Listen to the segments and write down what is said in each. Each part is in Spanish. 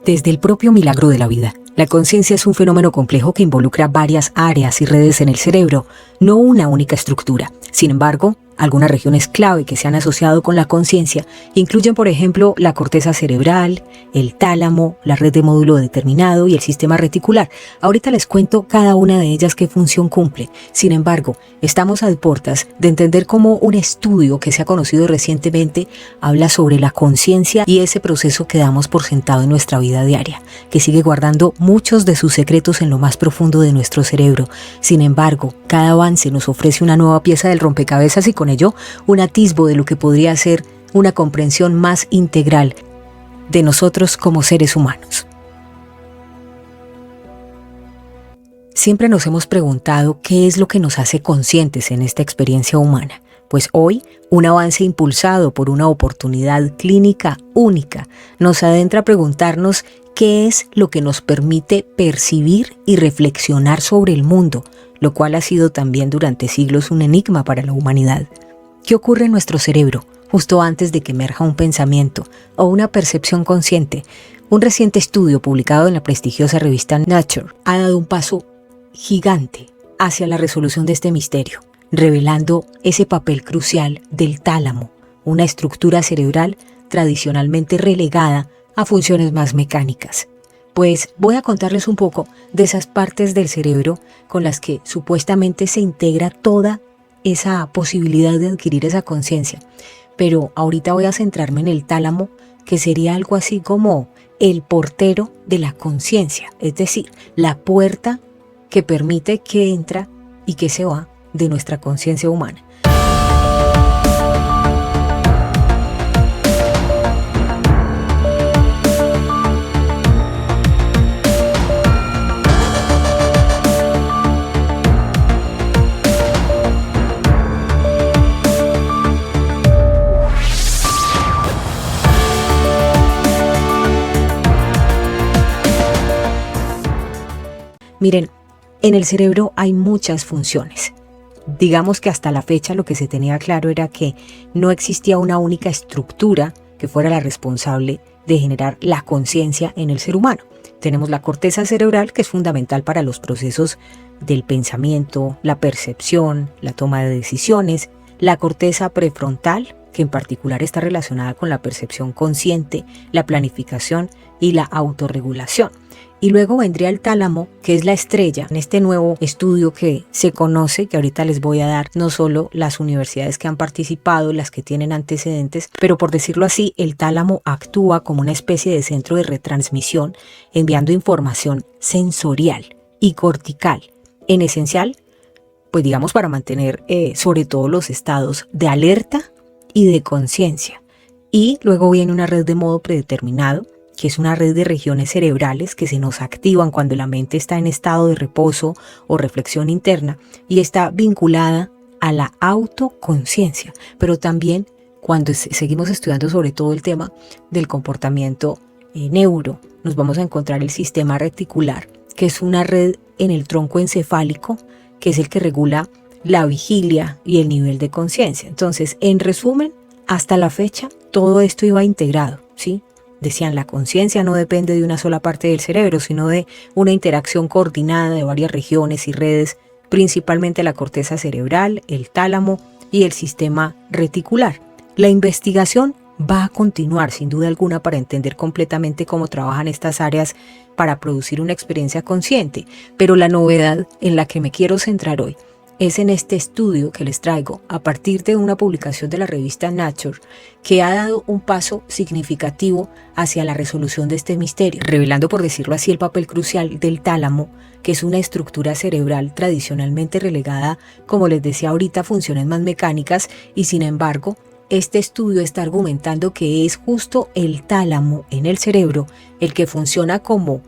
Desde el propio milagro de la vida, la conciencia es un fenómeno complejo que involucra varias áreas y redes en el cerebro, no una única estructura. Sin embargo, algunas regiones clave que se han asociado con la conciencia incluyen, por ejemplo, la corteza cerebral, el tálamo, la red de módulo determinado y el sistema reticular. Ahorita les cuento cada una de ellas qué función cumple. Sin embargo, estamos a puertas de entender cómo un estudio que se ha conocido recientemente habla sobre la conciencia y ese proceso que damos por sentado en nuestra vida diaria, que sigue guardando muchos de sus secretos en lo más profundo de nuestro cerebro. Sin embargo, cada avance nos ofrece una nueva pieza del rompecabezas y con ello un atisbo de lo que podría ser una comprensión más integral de nosotros como seres humanos. Siempre nos hemos preguntado qué es lo que nos hace conscientes en esta experiencia humana. Pues hoy, un avance impulsado por una oportunidad clínica única nos adentra a preguntarnos qué es lo que nos permite percibir y reflexionar sobre el mundo, lo cual ha sido también durante siglos un enigma para la humanidad. ¿Qué ocurre en nuestro cerebro justo antes de que emerja un pensamiento o una percepción consciente? Un reciente estudio publicado en la prestigiosa revista Nature ha dado un paso gigante hacia la resolución de este misterio, revelando ese papel crucial del tálamo, una estructura cerebral tradicionalmente relegada a funciones más mecánicas. Pues voy a contarles un poco de esas partes del cerebro con las que supuestamente se integra toda esa posibilidad de adquirir esa conciencia. Pero ahorita voy a centrarme en el tálamo, que sería algo así como el portero de la conciencia, es decir, la puerta que permite que entra y que se va de nuestra conciencia humana. Miren, en el cerebro hay muchas funciones. Digamos que hasta la fecha lo que se tenía claro era que no existía una única estructura que fuera la responsable de generar la conciencia en el ser humano. Tenemos la corteza cerebral, que es fundamental para los procesos del pensamiento, la percepción, la toma de decisiones, la corteza prefrontal, que en particular está relacionada con la percepción consciente, la planificación y la autorregulación. Y luego vendría el tálamo, que es la estrella en este nuevo estudio que se conoce, que ahorita les voy a dar no solo las universidades que han participado, las que tienen antecedentes, pero por decirlo así, el tálamo actúa como una especie de centro de retransmisión, enviando información sensorial y cortical, en esencial, pues digamos para mantener sobre todo los estados de alerta y de conciencia. Y luego viene una red de modo predeterminado, que es una red de regiones cerebrales que se nos activan cuando la mente está en estado de reposo o reflexión interna y está vinculada a la autoconciencia, pero también cuando seguimos estudiando sobre todo el tema del comportamiento neuro, nos vamos a encontrar el sistema reticular, que es una red en el tronco encefálico, que es el que regula la vigilia y el nivel de conciencia. Entonces, en resumen, hasta la fecha, todo esto iba integrado, ¿sí? Decían, la conciencia no depende de una sola parte del cerebro, sino de una interacción coordinada de varias regiones y redes, principalmente la corteza cerebral, el tálamo y el sistema reticular. La investigación va a continuar sin duda alguna para entender completamente cómo trabajan estas áreas para producir una experiencia consciente, pero la novedad en la que me quiero centrar hoy es en este estudio que les traigo a partir de una publicación de la revista Nature, que ha dado un paso significativo hacia la resolución de este misterio, revelando, por decirlo así, el papel crucial del tálamo, que es una estructura cerebral tradicionalmente relegada, como les decía ahorita, a funciones más mecánicas, y sin embargo, este estudio está argumentando que es justo el tálamo en el cerebro el que funciona como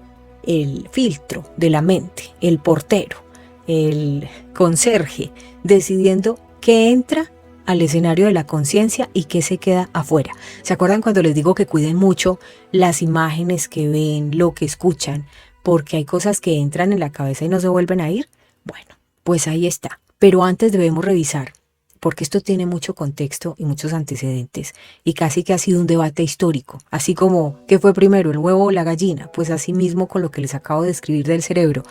el filtro de la mente, el portero, el conserje, decidiendo qué entra al escenario de la conciencia y qué se queda afuera. ¿Se acuerdan cuando les digo que cuiden mucho las imágenes que ven, lo que escuchan? Porque hay cosas que entran en la cabeza y no se vuelven a ir. Bueno, pues ahí está. Pero antes debemos revisar porque esto tiene mucho contexto y muchos antecedentes, y casi que ha sido un debate histórico, así como ¿qué fue primero, el huevo o la gallina? Pues así mismo con lo que les acabo de describir del cerebro,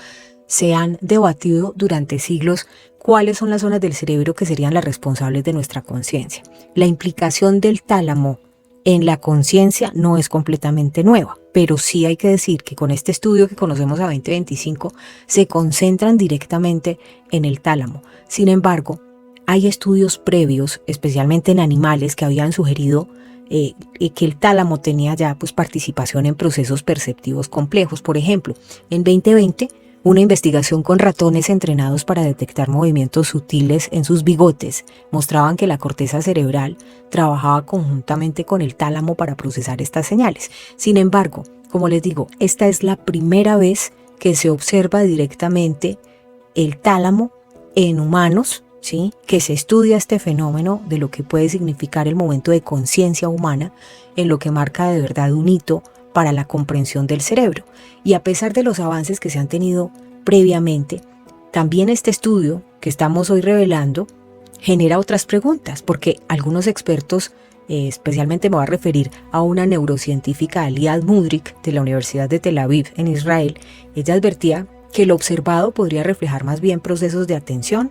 se han debatido durante siglos cuáles son las zonas del cerebro que serían las responsables de nuestra conciencia. La implicación del tálamo en la conciencia no es completamente nueva, pero sí hay que decir que con este estudio que conocemos a 2025 se concentran directamente en el tálamo. Sin embargo, hay estudios previos, especialmente en animales, que habían sugerido que el tálamo tenía ya pues, participación en procesos perceptivos complejos. Por ejemplo, en 2020, una investigación con ratones entrenados para detectar movimientos sutiles en sus bigotes mostraban que la corteza cerebral trabajaba conjuntamente con el tálamo para procesar estas señales. Sin embargo, como les digo, esta es la primera vez que se observa directamente el tálamo en humanos, ¿sí? Que se estudia este fenómeno de lo que puede significar el momento de conciencia humana, en lo que marca de verdad un hito para la comprensión del cerebro. Y a pesar de los avances que se han tenido previamente, también este estudio que estamos hoy revelando genera otras preguntas, porque algunos expertos, especialmente me voy a referir a una neurocientífica, Liad Mudrik, de la Universidad de Tel Aviv en Israel, ella advertía que lo observado podría reflejar más bien procesos de atención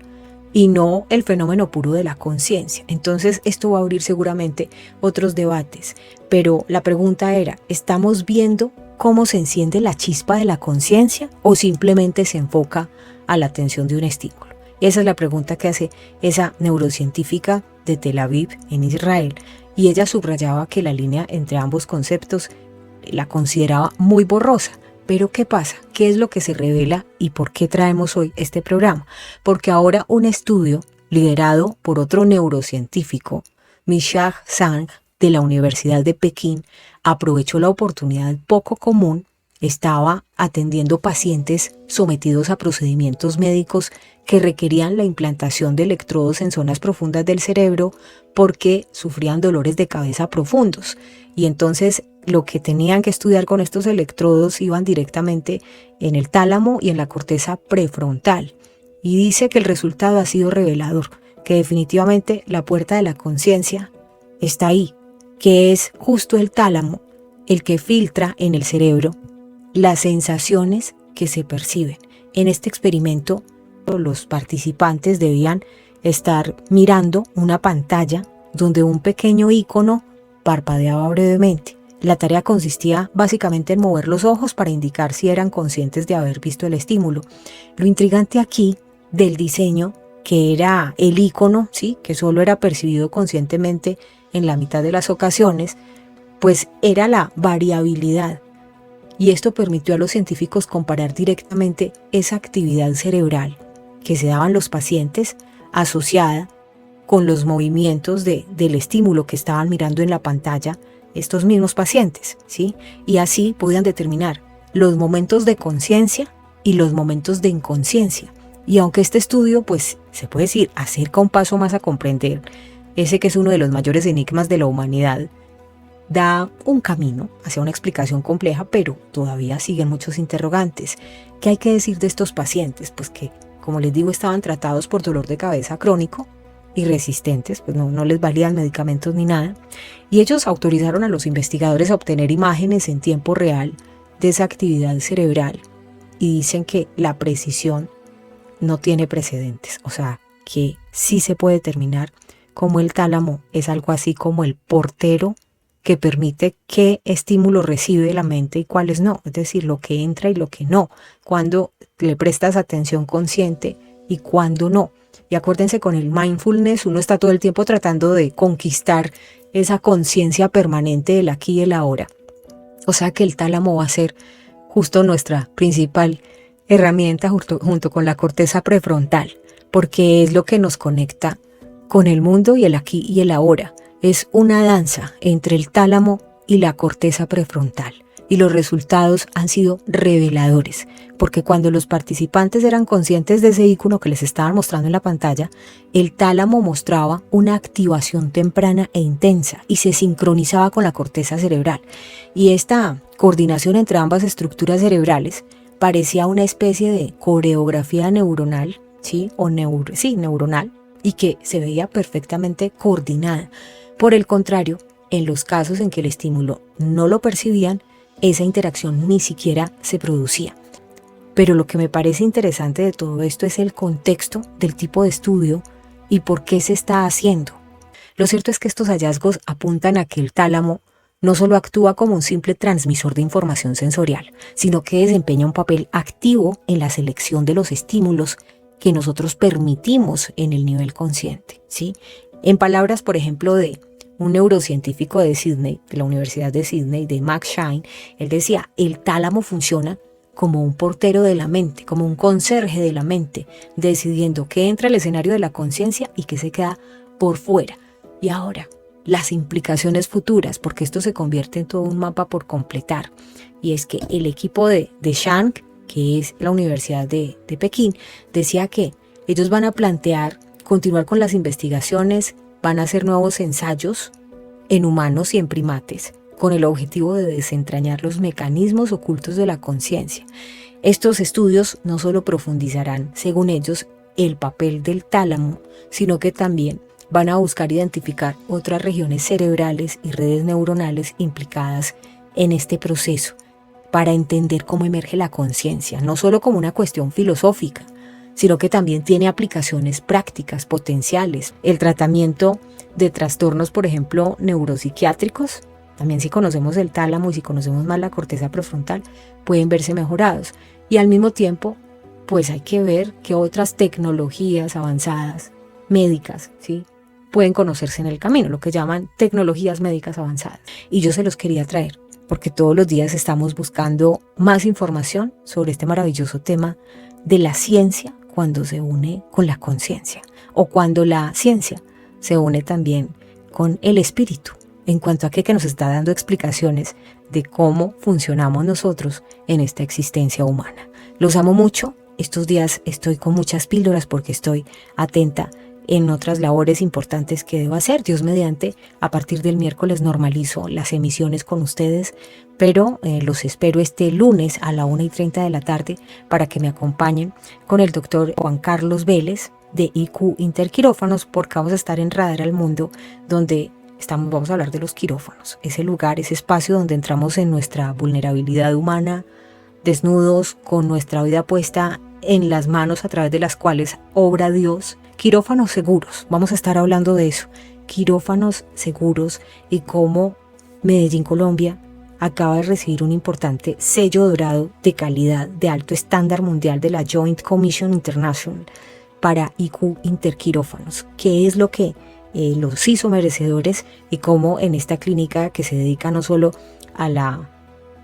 y no el fenómeno puro de la conciencia. Entonces esto va a abrir seguramente otros debates, pero la pregunta era, ¿estamos viendo cómo se enciende la chispa de la conciencia o simplemente se enfoca a la atención de un estímulo? Y esa es la pregunta que hace esa neurocientífica de Tel Aviv en Israel, y ella subrayaba que la línea entre ambos conceptos la consideraba muy borrosa. Pero ¿qué pasa? ¿Qué es lo que se revela y por qué traemos hoy este programa? Porque ahora un estudio liderado por otro neurocientífico, Mishag Zhang, de la Universidad de Pekín, aprovechó la oportunidad poco común. Estaba atendiendo pacientes sometidos a procedimientos médicos que requerían la implantación de electrodos en zonas profundas del cerebro porque sufrían dolores de cabeza profundos. Y entonces lo que tenían que estudiar con estos electrodos iban directamente en el tálamo y en la corteza prefrontal. Y dice que el resultado ha sido revelador, que definitivamente la puerta de la conciencia está ahí, que es justo el tálamo el que filtra en el cerebro las sensaciones que se perciben. En este experimento, los participantes debían estar mirando una pantalla donde un pequeño icono parpadeaba brevemente. La tarea consistía básicamente en mover los ojos para indicar si eran conscientes de haber visto el estímulo. Lo intrigante aquí del diseño, que era el icono, ¿sí? Que solo era percibido conscientemente en la mitad de las ocasiones, pues era la variabilidad. Y esto permitió a los científicos comparar directamente esa actividad cerebral que se daban los pacientes asociada con los movimientos del estímulo que estaban mirando en la pantalla estos mismos pacientes, ¿sí? Y así podían determinar los momentos de conciencia y los momentos de inconsciencia. Y aunque este estudio, pues, se puede decir, acerca un paso más a comprender ese que es uno de los mayores enigmas de la humanidad, da un camino hacia una explicación compleja, pero todavía siguen muchos interrogantes. ¿Qué hay que decir de estos pacientes? Pues que, como les digo, estaban tratados por dolor de cabeza crónico y resistentes, pues no les valían medicamentos ni nada, y ellos autorizaron a los investigadores a obtener imágenes en tiempo real de esa actividad cerebral y dicen que la precisión no tiene precedentes, o sea, que sí se puede determinar cómo el tálamo es algo así como el portero que permite qué estímulo recibe la mente y cuáles no, es decir, lo que entra y lo que no, cuando le prestas atención consciente y cuando no. Y acuérdense, con el mindfulness uno está todo el tiempo tratando de conquistar esa conciencia permanente del aquí y el ahora. O sea que el tálamo va a ser justo nuestra principal herramienta junto con la corteza prefrontal, porque es lo que nos conecta con el mundo y el aquí y el ahora. Es una danza entre el tálamo y la corteza prefrontal. Y los resultados han sido reveladores, porque cuando los participantes eran conscientes de ese icono que les estaban mostrando en la pantalla, el tálamo mostraba una activación temprana e intensa y se sincronizaba con la corteza cerebral. Y esta coordinación entre ambas estructuras cerebrales parecía una especie de coreografía neuronal, ¿sí? Neuronal, y que se veía perfectamente coordinada. Por el contrario, en los casos en que el estímulo no lo percibían, esa interacción ni siquiera se producía. Pero lo que me parece interesante de todo esto es el contexto del tipo de estudio y por qué se está haciendo. Lo cierto es que estos hallazgos apuntan a que el tálamo no solo actúa como un simple transmisor de información sensorial, sino que desempeña un papel activo en la selección de los estímulos que nosotros permitimos en el nivel consciente, ¿sí? En palabras, por ejemplo, de un neurocientífico de Sydney, de la Universidad de Sydney, de Max Shine, él decía, el tálamo funciona como un portero de la mente, como un conserje de la mente, decidiendo qué entra al escenario de la conciencia y qué se queda por fuera. Y ahora, las implicaciones futuras, porque esto se convierte en todo un mapa por completar. Y es que el equipo de Shank, que es la Universidad de Pekín, decía que ellos van a plantear continuar con las investigaciones, van a hacer nuevos ensayos en humanos y en primates, con el objetivo de desentrañar los mecanismos ocultos de la conciencia. Estos estudios no solo profundizarán, según ellos, el papel del tálamo, sino que también van a buscar identificar otras regiones cerebrales y redes neuronales implicadas en este proceso, para entender cómo emerge la conciencia, no solo como una cuestión filosófica, sino que también tiene aplicaciones prácticas, potenciales. El tratamiento de trastornos, por ejemplo, neuropsiquiátricos, también si conocemos el tálamo y si conocemos más la corteza prefrontal, pueden verse mejorados. Y al mismo tiempo, pues hay que ver qué otras tecnologías avanzadas, médicas, ¿sí?, pueden conocerse en el camino, lo que llaman tecnologías médicas avanzadas. Y yo se los quería traer, porque todos los días estamos buscando más información sobre este maravilloso tema de la ciencia cuando se une con la conciencia, o cuando la ciencia se une también con el espíritu, en cuanto a que nos está dando explicaciones de cómo funcionamos nosotros en esta existencia humana. Los amo mucho. Estos días estoy con muchas píldoras porque estoy atenta en otras labores importantes que debo hacer. Dios mediante, a partir del miércoles normalizo las emisiones con ustedes, pero los espero este lunes a la 1:30 de la tarde para que me acompañen con el doctor Juan Carlos Vélez de IQ Interquirófanos, porque vamos a estar en Radar al Mundo, donde vamos a hablar de los quirófanos, ese lugar, ese espacio donde entramos en nuestra vulnerabilidad humana, desnudos, con nuestra vida puesta en las manos a través de las cuales obra Dios. Quirófanos seguros, vamos a estar hablando de eso, quirófanos seguros, y cómo Medellín, Colombia, acaba de recibir un importante sello dorado de calidad de alto estándar mundial de la Joint Commission International para IQ Interquirófanos, que es lo que los hizo merecedores, y cómo en esta clínica que se dedica no solo a la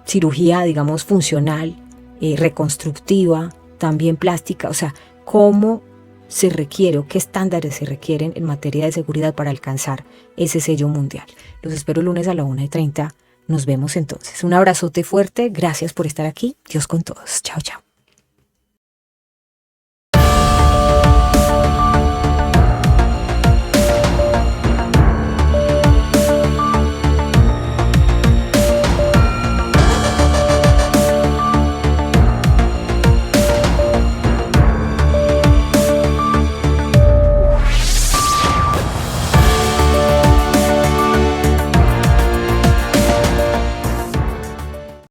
cirugía, digamos, funcional, reconstructiva, también plástica, o sea, cómo se requiere o qué estándares se requieren en materia de seguridad para alcanzar ese sello mundial. Los espero el lunes a la 1:30. Nos vemos entonces. Un abrazote fuerte. Gracias por estar aquí. Dios con todos. Chao, chao.